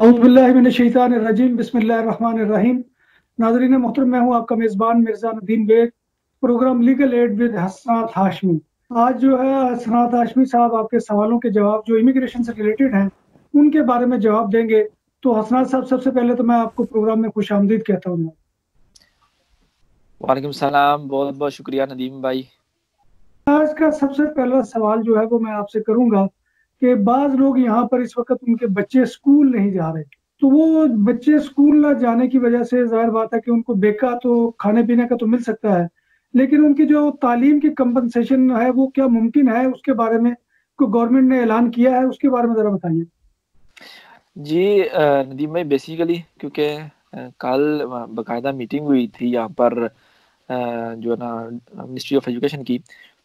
اعوذ باللہ من الشیطان الرجیم بسم اللہ الرحمن الرحیم۔ ناظرین محترم، میں ہوں آپ کا میزبان Mirza Nadeem Baig, programme legal aid with Hasnat Hashmi. آج جو ہے حسنات ہاشمی صاحب آپ کے سوالوں کے جواب جو امیگریشن سے ریلیٹڈ ہیں ان کے بارے میں جواب دیں گے۔ تو حسنات صاحب، سب سے پہلے تو میں آپ کو پروگرام میں خوش آمدید کہتا ہوں۔ وعلیکم السلام، بہت بہت شکریہ ندیم بھائی۔ آج کا سب سے پہلا سوال جو ہے وہ میں آپ سے کروں گا کہ بعض لوگ یہاں پر اس وقت ان کے بچے اسکول نہیں جا رہے، تو وہ بچے اسکول نہ جانے کی وجہ سے ظاہر بات ہے کہ ان کو بیکا تو کھانے پینے کا تو مل سکتا ہے، لیکن ان کی جو تعلیم کی کمپنسیشن ہے وہ کیا ممکن ہے؟ اس کے بارے میں کوئی گورنمنٹ نے اعلان کیا ہے؟ اس کے بارے میں ذرا بتائیے۔ جی ندیم بھائی، بیسیکلی کیونکہ کل باقاعدہ میٹنگ ہوئی تھی یہاں پر جو ہے نا منسٹری آف ایجوکیشن کی،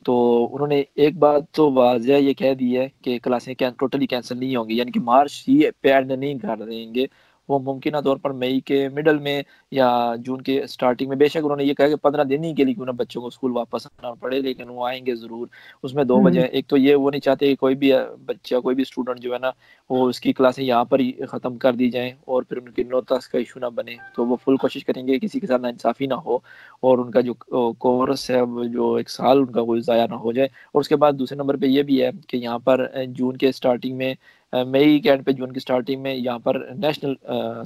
تو انہوں نے ایک بات تو واضح یہ کہہ دی ہے کہ کلاسیں ٹوٹلی کینسل نہیں ہوں گی، یعنی کہ مارچ ہی پہ اینڈ نہیں کر دیں گے وہ، ممکنہ طور پر مئی کے مڈل میں یا جون کے سٹارٹنگ میں۔ بے شک انہوں نے یہ کہا کہ 15 دن ہی کے لیے کیوں نہ بچوں کو اسکول واپس آنا پڑے، لیکن وہ آئیں گے ضرور۔ اس میں دو وجہ ہیں، ایک تو یہ وہ نہیں چاہتے کہ کوئی بھی بچہ کوئی بھی اسٹوڈنٹ جو ہے نا وہ اس کی کلاسیں یہاں پر ہی ختم کر دی جائیں اور پھر ان کی نوٹس کا ایشو نہ بنے، تو وہ فل کوشش کریں گے کسی کے ساتھ ناانصافی نہ ہو اور ان کا جو کورس ہے جو ایک سال ان کا کوئی ضائع نہ ہو جائے۔ اور اس کے بعد دوسرے نمبر پہ یہ بھی ہے کہ یہاں پر جون کے سٹارٹنگ میں، مئی کے اینڈ پہ جون کی سٹارٹنگ میں یہاں پر نیشنل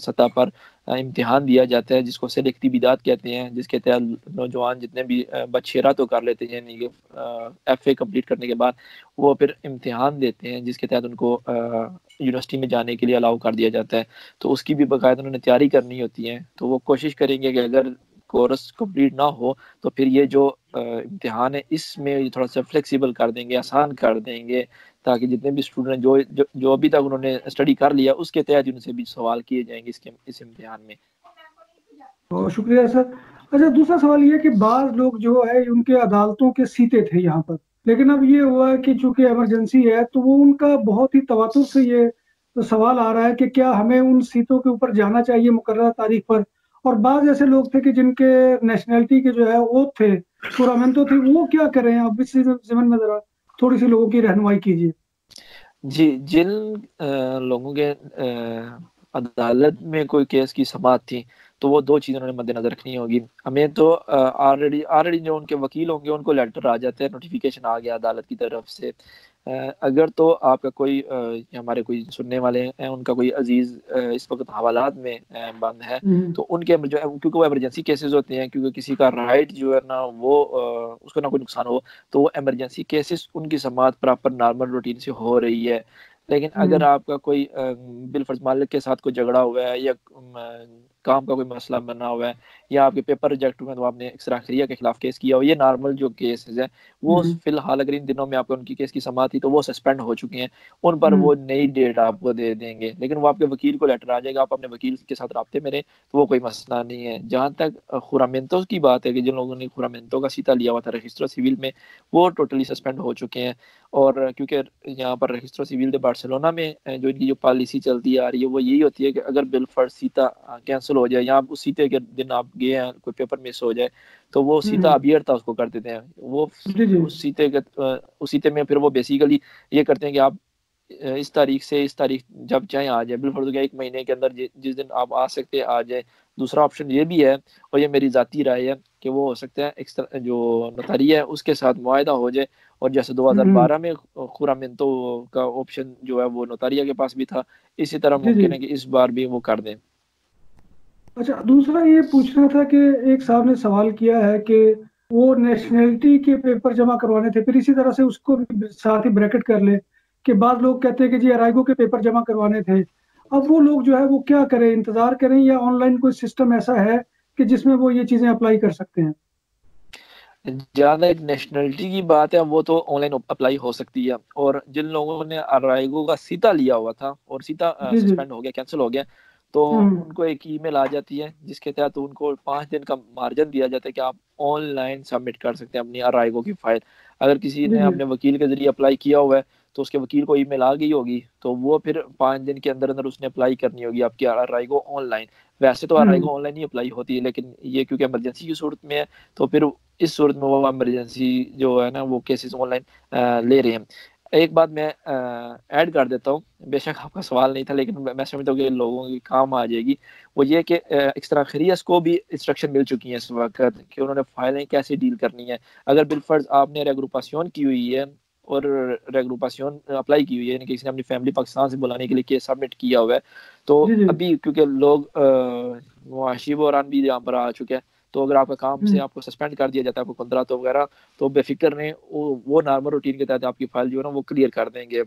سطح پر امتحان دیا جاتا ہے جس کو سلیکٹی بدات کہتے ہیں، جس کے تحت نوجوان جتنے بھی بچھیرا تو کر لیتے ہیں، یعنی کہ ایف اے کمپلیٹ کرنے کے بعد وہ پھر امتحان دیتے ہیں جس کے تحت ان کو یونیورسٹی میں جانے کے لیے الاؤ کر دیا جاتا ہے۔ تو اس کی بھی باقاعدہ انہوں نے تیاری کرنی ہوتی ہے، تو وہ کوشش کریں گے کہ اگر کورس کمپلیٹ نہ ہو تو پھر یہ جو امتحان ہے اس میں تھوڑا سا فلیکسیبل کر دیں گے، آسان کر دیں گے، تاکہ جتنے بھی اسٹوڈنٹ جو ابھی تک انہوں نے اسٹڈی کر لیا اس کے تحت ان سے بھی سوال کیے جائیں گے اس امتحان میں۔ بہت شکریہ سر۔ اچھا، دوسرا سوال یہ کہ بعض لوگ جو ہے ان کے عدالتوں کے سیتے تھے یہاں پر، لیکن اب یہ ہوا ہے کہ چونکہ ایمرجنسی ہے تو وہ ان کا بہت ہی تواتر سے یہ سوال آ رہا ہے کہ کیا ہمیں ان سیٹوں کے اوپر جانا چاہیے مقررہ تاریخ پر؟ اور بعض ایسے لوگ تھے کہ جن کے نیشنلٹی کے جو ہے وہ تھے پورامنتو تھے، وہ کیا کریں؟ اب اس ضمن میں ذرا تھوڑی سی لوگوں کی رہنمائی کیجیے۔ جی، جن لوگوں کے عدالت میں کوئی کیس کی سماعت تھی تو وہ دو چیزیں انہوں نے مد نظر رکھنی ہوگی۔ ہمیں تو آلریڈی جو ان کے وکیل ہوں گے ان کو لیٹر آ جاتے ہیں، نوٹیفیکیشن آ گیا عدالت کی طرف سے۔ اگر تو آپ کا کوئی ہمارے کوئی سننے والے ہیں ان کا کوئی عزیز اس وقت حوالات میں بند ہے تو ان کے جو ہے، کیونکہ وہ ایمرجنسی کیسز ہوتے ہیں، کیونکہ کسی کا رائٹ جو ہے نا وہ اس کو نہ کوئی نقصان ہو، تو وہ ایمرجنسی کیسز ان کی سماعت پراپر نارمل روٹین سے ہو رہی ہے۔ لیکن اگر آپ کا کوئی بالفرض مالک کے ساتھ کوئی جھگڑا ہوا ہے یا کام کا کوئی مسئلہ بنا ہوا ہے یا آپ کے پیپر ریجیکٹ ہوئے تو آپ نے اکسراخریہ کے خلاف کیس کیا ہو، یہ نارمل جو کیسز ہیں وہ فی الحال اگر ان دنوں میں آپ کو ان کی کیس کی سماعت تھی تو وہ سسپینڈ ہو چکی ہیں، ان پر وہ نئی ڈیٹ آپ کو دے دیں گے، لیکن وہ آپ کے وکیل کو لیٹر آ جائے گا، آپ اپنے وکیل کے ساتھ رابطے میں رہیں تو وہ کوئی مسئلہ نہیں ہے۔ جہاں تک خورامنتو کی بات ہے کہ جن لوگوں نے خورامنتو کا سیتا لیا ہوا تھا رجسٹر سیول میں، وہ ٹوٹلی سسپینڈ ہو چکے ہیں۔ اور کیونکہ یہاں پر رجسٹر سیول دے بارسلونا میں جو ان کی جو پالیسی چلتی آ رہی ہے وہ یہی ہوتی ہے کہ اگر بالفرض سیتا کینسل ہو جائے یا آپ اس سیتے کے دن آپ گئے ہیں کوئی پیپر مس ہو جائے تو وہ سیتا ابیرتا اس کو کر دیتے ہیں، وہ اس سیتے میں پھر وہ بیسیکلی یہ کرتے ہیں کہ آپ اس تاریخ سے اس تاریخ جب چاہیں آ جائے، بالفرض ایک مہینے کے اندر جس دن آپ آ سکتے آ جائے۔ دوسرا آپشن یہ بھی ہے اور یہ میری ذاتی رائے ہے کہ وہ ہو سکتا ہے جو نوتاری ہے اس کے ساتھ معاہدہ ہو جائے، اور جیسے 2012 میں خورامنتو کا آپشن جو ہے وہ نوتاریہ کے پاس بھی تھا، اسی طرح ممکن ہے کہ اس بار بھی وہ کر دیں۔ اچھا، دوسرا یہ پوچھنا تھا کہ ایک صاحب نے سوال کیا ہے کہ وہ نیشنلٹی کے پیپر جمع کروانے تھے، پھر اسی طرح سے اس کو ساتھ ہی بریکٹ کر لے کہ بعض لوگ کہتے ہیں کہ جی ارائیگو کے پیپر جمع کروانے تھے، اب وہ لوگ جو ہے وہ کیا کریں؟ انتظار کریں یا آن لائن کوئی سسٹم ایسا ہے کہ جس میں وہ یہ چیزیں اپلائی کر سکتے ہیں؟ زیادہ ایک نیشنلٹی کی بات ہے وہ تو آن لائن اپلائی ہو سکتی ہے، اور جن لوگوں نے ارائیگو کا سیتا لیا ہوا تھا اور سیتا سسپینڈ ہو گیا، کینسل ہو گیا، تو ان کو ایک ای میل آ جاتی ہے جس کے تحت ان کو 5 دن کا مارجن دیا جاتا ہے کہ آپ آن لائن سبمٹ کر سکتے ہیں اپنی ارائیگو کی فائل۔ اگر کسی نے اپنے وکیل کے ذریعے اپلائی کیا ہوا ہے تو اس کے وکیل کو ای میل آ گئی ہوگی، تو وہ پھر 5 دن کے اندر اندر اس نے اپلائی کرنی ہوگی آپ کی ارائیگو آن لائن۔ ویسے تو ارائیگو آن لائن ہی اپلائی ہوتی ہے، لیکن یہ کیونکہ ایمرجنسی کی صورت میں ہے تو پھر اس صورت میں وہ ایمرجنسی جو ہے نا وہ کیسز آن لائن لے رہے ہیں۔ ایک بات میں ایڈ کر دیتا ہوں، بے شک آپ کا سوال نہیں تھا لیکن میں سمجھتا ہوں کہ لوگوں کے کام آ جائے گی. وہ یہ کہ ایکسٹرا کو بھی انسٹرکشن مل چکی ہیں اس وقت کہ انہوں نے فائلیں کیسے ڈیل کرنی ہے. اگر بالفرض آپ نے ریگروپاسیون کی ہوئی ہے اور ریگروپاسیون اپلائی کی ہوئی ہے، یعنی کہ کسی نے اپنی فیملی پاکستان سے بلانے کے لیے کیس سبمٹ کیا ہوا ہے، تو جی جی. ابھی کیونکہ لوگ معاشی بحران بھی یہاں پر آ چکے ہیں، تو اگر آپ کا کام سے آپ کو سسپینڈ کر دیا جاتا ہے، آپ کو 15 وغیرہ، تو بے فکر رہیں، وہ نارمل روٹین کے تحت آپ کی فائل جو ہے نا وہ کلیئر کر دیں گے.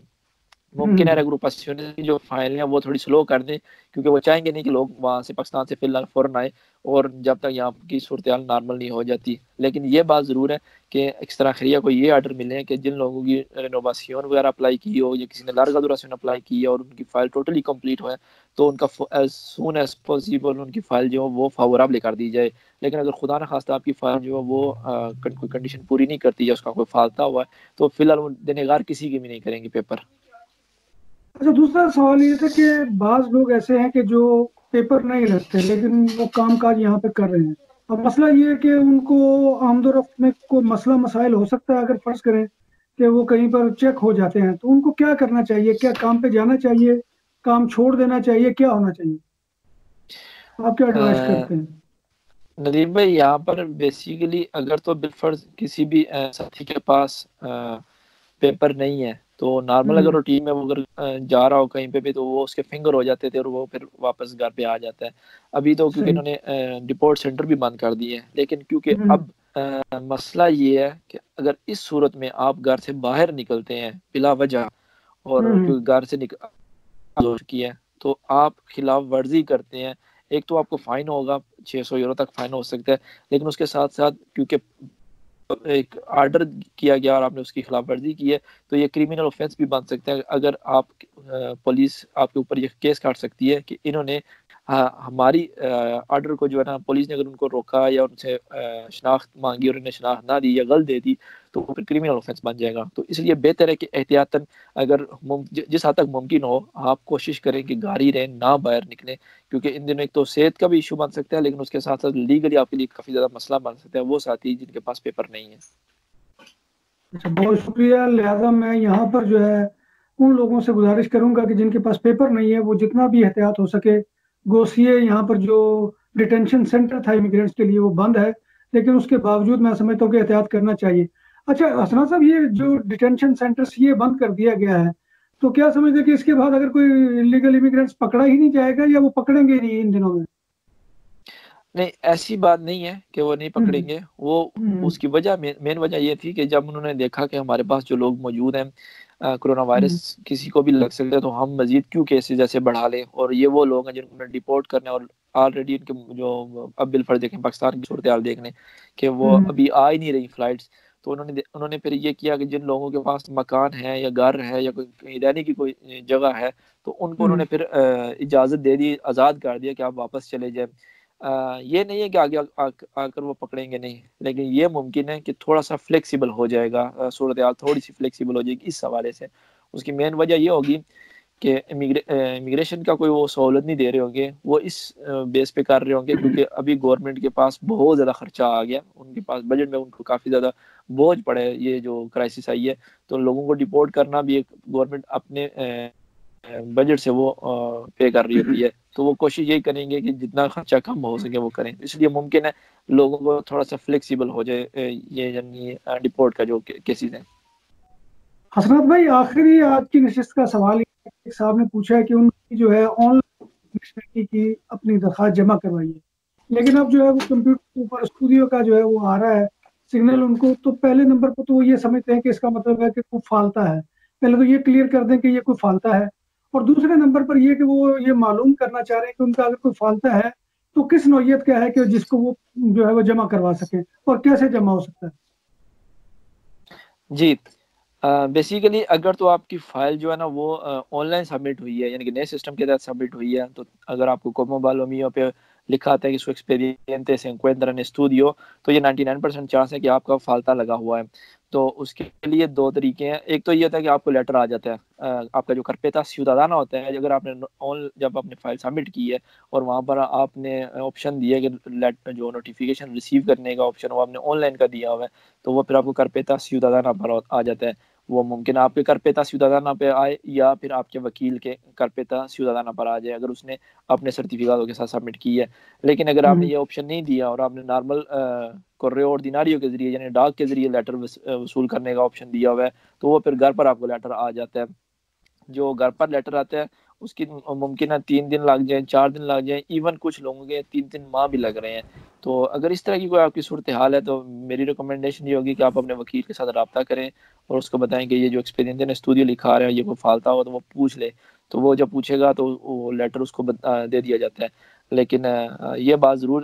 ممکن ہے ریگروپاسیون کی جو فائلیں ہیں وہ تھوڑی سلو کر دیں، کیونکہ وہ چاہیں گے نہیں کہ لوگ وہاں سے پاکستان سے فی الحال فوراً آئے اور جب تک یہاں کی صورتحال نارمل نہیں ہو جاتی. لیکن یہ بات ضرور ہے کہ ایکسٹرا خیریہ کو یہ آرڈر ملے ہیں کہ جن لوگوں کی رینوواسیون وغیرہ اپلائی کی ہو یا کسی نے لارگا دوراسیون اپلائی کی ہے اور ان کی فائل ٹوٹلی کمپلیٹ ہو ہے، تو ان کا as soon as possible in کی فائل جو وہ فاورابل کر دی جائے. لیکن اگر خدا نخواستہ آپ کی فائل جو ہے وہ کوئی کنڈیشن پوری نہیں کرتی یا اس کا کوئی فالتہ ہوا ہے، تو فی الحال وہ دینےگار کسی کی بھی نہیں کریں گے پیپر. اچھا، دوسرا سوال یہ تھا کہ بعض لوگ ایسے ہیں کہ جو پیپر نہیں لگتے لیکن وہ کام کاج یہاں پہ کر رہے ہیں. اب مسئلہ یہ ہے کہ ان کو آمد و رفت میں کوئی مسئلہ مسائل ہو سکتا ہے. اگر فرض کریں کہ وہ کہیں پر چیک ہو جاتے ہیں تو ان کو کیا کرنا چاہیے؟ کیا کام پہ جانا چاہیے، کام چھوڑ دینا چاہیے، کیا ہونا چاہیے؟ آپ کیا ایڈوائز کرتے ہیں؟ ندیم بھائی، یہاں پر بیسیکلی اگر تو بالفرض کسی بھی ساتھی کے پاس پیپر نہیں ہے تو نارمل اگر روٹین میں وہ اگر جا رہا ہو کہیں پہ بھی تو وہ اس کے فنگر ہو جاتے تھے اور وہ پھر واپس گھر پہ آ جاتا ہے. ابھی تو کیونکہ صحیح. انہوں نے ڈپورٹ سینٹر بھی بند کر دیے ہیں، لیکن کیونکہ اب مسئلہ یہ ہے کہ اگر اس صورت میں آپ گھر سے باہر نکلتے ہیں بلا وجہ اور کیونکہ گھر سے نکل کی ہے تو آپ خلاف ورزی کرتے ہیں، ایک تو آپ کو فائن ہوگا، 600 یورو تک فائن ہو سکتا ہے. لیکن اس کے ساتھ ساتھ کیونکہ ایک آرڈر کیا گیا اور آپ نے اس کی خلاف ورزی کی ہے تو یہ کریمنل آفینس بھی بن سکتا ہے. اگر آپ پولیس آپ کے اوپر یہ کیس کاٹ سکتی ہے کہ انہوں نے ہماری آرڈر کو جو ہے نا، پولیس نے اگر ان کو روکا یا ان سے شناخت مانگی اور انہیں شناخت نہ دی یا غلط دے دی تو وہ پھر کریمنل آفینس بن جائے گا. تو اس لیے بہتر ہے کہ احتیاطاً اگر جس حد تک ممکن ہو آپ کوشش کریں کہ گھر ہی رہیں، نہ باہر نکلیں، کیونکہ ان دنوں ایک تو صحت کا بھی ایشو بن سکتا ہے لیکن اس کے ساتھ ساتھ لیگلی آپ کے لیے کافی زیادہ مسئلہ بن سکتا ہے وہ ساتھی جن کے پاس پیپر نہیں ہے. اچھا، بہت شکریہ. لہٰذا میں یہاں پر جو ہے ان لوگوں سے گزارش کروں گا کہ جن کے پاس پیپر نہیں ہے وہ جتنا بھی احتیاط ہو سکے گوسیے. یہاں پر جو ڈیٹینشن سینٹر تھا امیگرینٹس کے لیے وہ بند ہے، لیکن اس کے باوجود میں سمجھتا ہوں کہ احتیاط کرنا چاہیے. اچھا حسنا صاحب، یہ جو ڈیٹینشن سینٹرز یہ بند کر دیا گیا ہے تو کیا سمجھتے ہیں کہ اس کے بعد اگر کوئی انلیگل امیگرینٹس پکڑا ہی نہیں جائے گا یا وہ پکڑیں گے نہیں ان دنوں میں؟ نہیں، ایسی بات نہیں ہے کہ وہ نہیں پکڑیں گے. وہ اس کی وجہ مین وجہ یہ تھی کہ جب انہوں نے دیکھا کہ ہمارے پاس جو لوگ موجود ہیں کرونا وائرس کسی کو بھی لگ سکتا ہے تو ہم مزید کیوں کیسز جیسے بڑھا لیں. اور یہ وہ لوگ ہیں جن کو ڈپورٹ کرنے اور آلریڈی ان کے جو اب بالفرض دیکھیں پاکستان کی صورتحال دیکھنے کہ وہ ابھی آ ہی نہیں رہی فلائٹس، تو انہوں نے پھر یہ کیا کہ جن لوگوں کے پاس مکان ہے یا گھر ہے یا کوئی رہنے کی کوئی جگہ ہے تو ان کو انہوں نے پھر اجازت دے دی، آزاد کر دیا کہ آپ واپس چلے جائیں. یہ نہیں ہے کہ آگے آ کر وہ پکڑیں گے نہیں، لیکن یہ ممکن ہے کہ تھوڑا سا فلیکسیبل ہو جائے گا، صورتحال تھوڑی سی فلیکسیبل ہو جائے گی اس حوالے سے. اس کی مین وجہ یہ ہوگی کہ امیگریشن کا کوئی وہ سہولت نہیں دے رہے ہوں گے، وہ اس بیس پہ کر رہے ہوں گے کیونکہ ابھی گورنمنٹ کے پاس بہت زیادہ خرچہ آ گیا، ان کے پاس بجٹ میں ان کو کافی زیادہ بوجھ پڑے. یہ جو کرائسس آئی ہے تو لوگوں کو ڈپورٹ کرنا بھی ایک گورنمنٹ اپنے بجٹ سے وہ پے کر رہی ہوتی ہے، تو وہ کوشش یہی کریں گے کہ جتنا خرچہ کم ہو سکے وہ کریں. اس لیے ممکن ہے لوگوں کو تھوڑا سا فلیکسیبل ہو جائے یہ یعنی ڈپورٹ کا جو کیسز ہیں. حسنات بھائی، آخری آج کی نشست کا سوال ایک صاحب نے پوچھا ہے کہ ان کی جو ہے آن لائن کی اپنی درخواست جمع کروائی ہے، لیکن اب جو ہے وہ کمپیوٹر کے اوپر اسٹوڈیو کا جو ہے وہ آ رہا ہے سگنل ان کو. تو پہلے نمبر پر تو وہ یہ سمجھتے ہیں کہ اس کا مطلب ہے کہ کوئی فالتہ ہے. پہلے تو یہ کلیئر کر دیں کہ یہ کوئی فالتہ ہے، اور دوسرے نمبر پر یہ کہ وہ یہ معلوم کرنا چاہ رہے ہیں کہ ان کا اگر کوئی فالتہ ہے تو کس نوعیت کا ہے کہ جس کو وہ جو ہے وہ جمع کروا سکیں اور کیسے جمع ہو سکتا ہے. جی، بیسیکلی اگر تو آپ کی فائل جو ہے نا وہ آن لائن سبمٹ ہوئی ہے یعنی کہ نئے سسٹم کے تحت سبمٹ ہوئی ہے، تو اگر آپ کو کومو بالو میو پہ لکھا آتا ہے کہ سو ایکسپیریئنتے se encuentra en estudio تو یہ 99% چانس ہے کہ آپ کا فالتہ لگا ہوا ہے. تو اس کے لیے دو طریقے ہیں. ایک تو یہ ہوتا ہے کہ آپ کو لیٹر آ جاتا ہے، آپ کا جو کرپیتا سیودادانا ہوتا ہے، اگر آپ نے جب آپ نے فائل سبمٹ کی ہے اور وہاں پر آپ نے آپشن دیا کہ جو نوٹیفیکیشن ریسیو کرنے کا آپشن وہ آپ نے آن لائن کا دیا ہوا ہے تو وہ پھر آپ کو کرپیتا سیودادانا پر آ جاتا ہے. وہ ممکن آپ کے کرپیتا سیودادانہ پہ آئے یا پھر آپ کے وکیل کے کرپیتا سیودادانہ پر آ جائے اگر اس نے اپنے سرٹیفکیٹوں کے ساتھ سبمٹ کی ہے. لیکن اگر آپ نے یہ آپشن نہیں دیا اور آپ نے نارمل کوریو آرڈیناریو کے ذریعے یعنی ڈاک کے ذریعے لیٹر وصول کرنے کا آپشن دیا ہوا ہے تو وہ پھر گھر پر آپ کو لیٹر آ جاتا ہے. جو گھر پر لیٹر آتا ہے اس کی ممکن ہے 3 دن لگ جائیں 4 دن لگ جائیں ایون کچھ لوگوں کے 3 ماہ بھی لگ رہے ہیں. تو اگر اس طرح کی کوئی آپ کی صورتحال ہے تو میری ریکمنڈیشن یہ ہوگی کہ آپ اپنے وکیل کے ساتھ رابطہ کریں اور اس کو بتائیں کہ یہ جو ایکسپیرینس اسٹوڈیو لکھا رہا ہے یہ کوئی فالتا ہو تو وہ پوچھ لے. تو وہ جب پوچھے گا تو وہ لیٹر اس کو دے دیا جاتا ہے. لیکن یہ بات ضرور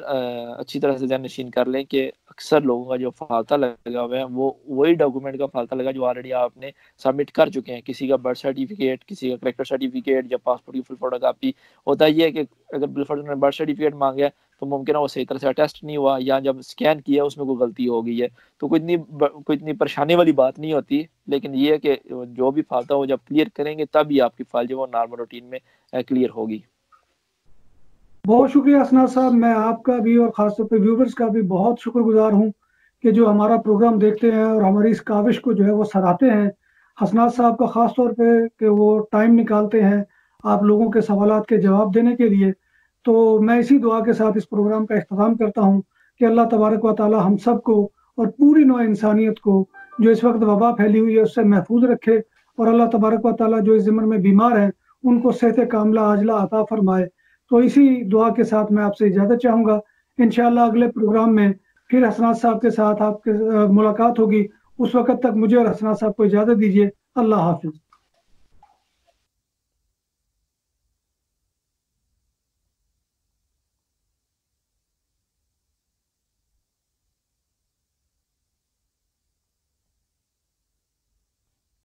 اچھی طرح سے ذہن نشین کر لیں کہ اکثر لوگوں کا جو فالتہ لگا ہوا ہے وہ وہی ڈاکومنٹ کا فالتہ لگا جو آلریڈی آپ نے سبمٹ کر چکے ہیں. کسی کا برتھ سرٹیفکیٹ کسی کا کریکٹر سرٹیفکیٹ یا پاسپورٹ کی فل فوٹو کاپی. ہوتا یہ ہے کہ اگر برتھ سرٹیفکیٹ مانگا ہے تو ممکن ہے وہ صحیح طرح سے اٹیسٹ نہیں ہوا یا جب اسکین کیا اس میں کوئی غلطی ہو گئی ہے. تو کوئی اتنی پریشانی والی بات نہیں ہوتی. لیکن یہ ہے کہ جو بھی فالتہ وہ جب کلیئر کریں گے تب ہی آپ کی فائل جو وہ نارمل روٹین میں کلیئر ہوگی. بہت شکریہ حسنات صاحب. میں آپ کا بھی اور خاص طور پہ ویورز کا بھی بہت شکر گزار ہوں کہ جو ہمارا پروگرام دیکھتے ہیں اور ہماری اس کاوش کو جو ہے وہ سراہتے ہیں. حسنات صاحب کا خاص طور پہ کہ وہ ٹائم نکالتے ہیں آپ لوگوں کے سوالات کے جواب دینے کے لیے. تو میں اسی دعا کے ساتھ اس پروگرام کا اختتام کرتا ہوں کہ اللہ تبارک و تعالی ہم سب کو اور پوری نوع انسانیت کو جو اس وقت وبا پھیلی ہوئی ہے اس سے محفوظ رکھے اور اللہ تبارک و تعالی جو اس ضمن میں بیمار ہیں ان کو صحت کاملہ عاجلہ عطا فرمائے. تو اسی دعا کے ساتھ میں آپ سے اجازت چاہوں گا. انشاءاللہ اگلے پروگرام میں پھر حسنات صاحب کے ساتھ آپ کے ملاقات ہوگی. اس وقت تک مجھے اور حسنات صاحب کو اجازت دیجیے. اللہ حافظ.